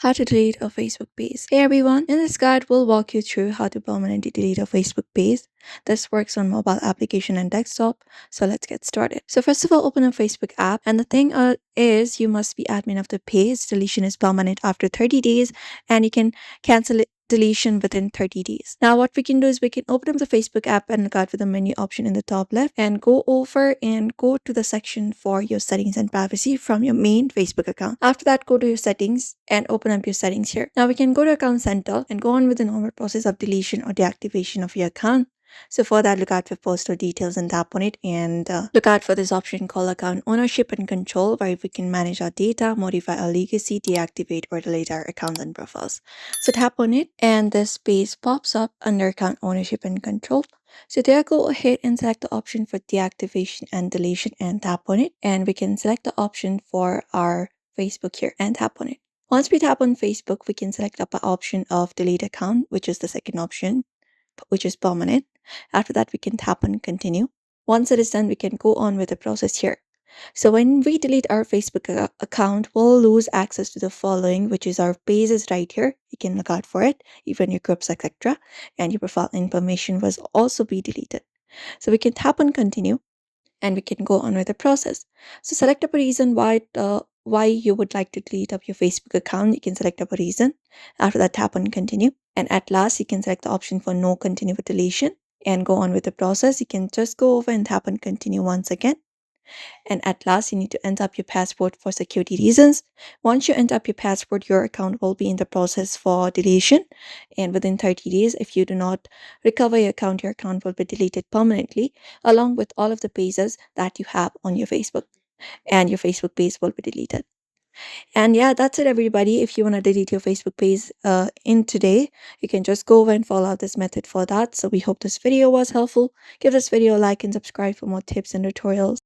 How to delete a Facebook page. Hey everyone, in this guide we'll walk you through how to permanently delete a Facebook page. This works on mobile application and desktop, so let's get started. So first of all, open a Facebook app, and the thing is you must be admin of the page. Deletion is permanent after 30 days, and you can cancel it deletion within 30 days. Now what we can do is we can open up the Facebook app and look out for the menu option in the top left and go over and go to the section for your settings and privacy from your main Facebook account. After that, go to your settings and open up your settings here. Now we can go to account center and go on with the normal process of deletion or deactivation of your account. So for that, look out for personal details and tap on it, and look out for this option called account ownership and control, where we can manage our data, modify our legacy, deactivate or delete our accounts and profiles. So tap on it and this page pops up under account ownership and control. So there, go ahead and select the option for deactivation and deletion and tap on it, and we can select the option for our Facebook here and tap on it. Once we tap on Facebook, we can select up an option of delete account, which is the second option, which is permanent. After that, we can tap on continue. Once it is done, we can go on with the process here. So when we delete our Facebook account, we'll lose access to the following, which is our pages right here. You can look out for it, even your groups, etc. And your profile information was also be deleted. So we can tap on continue and we can go on with the process. So select up a reason why you would like to delete up your Facebook account. You can select up a reason. After that, tap on continue. And at last, you can select the option for no continue with deletion and go on with the process. You can just go over and tap on continue once again. And at last, you need to enter up your password for security reasons. Once you enter up your password, your account will be in the process for deletion. And within 30 days, if you do not recover your account will be deleted permanently, along with all of the pages that you have on your Facebook. And your Facebook page will be deleted. And yeah, that's it, everybody. If you want to delete your Facebook page in today, you can just go over and follow out this method for that. So we hope this video was helpful. Give this video a like and subscribe for more tips and tutorials.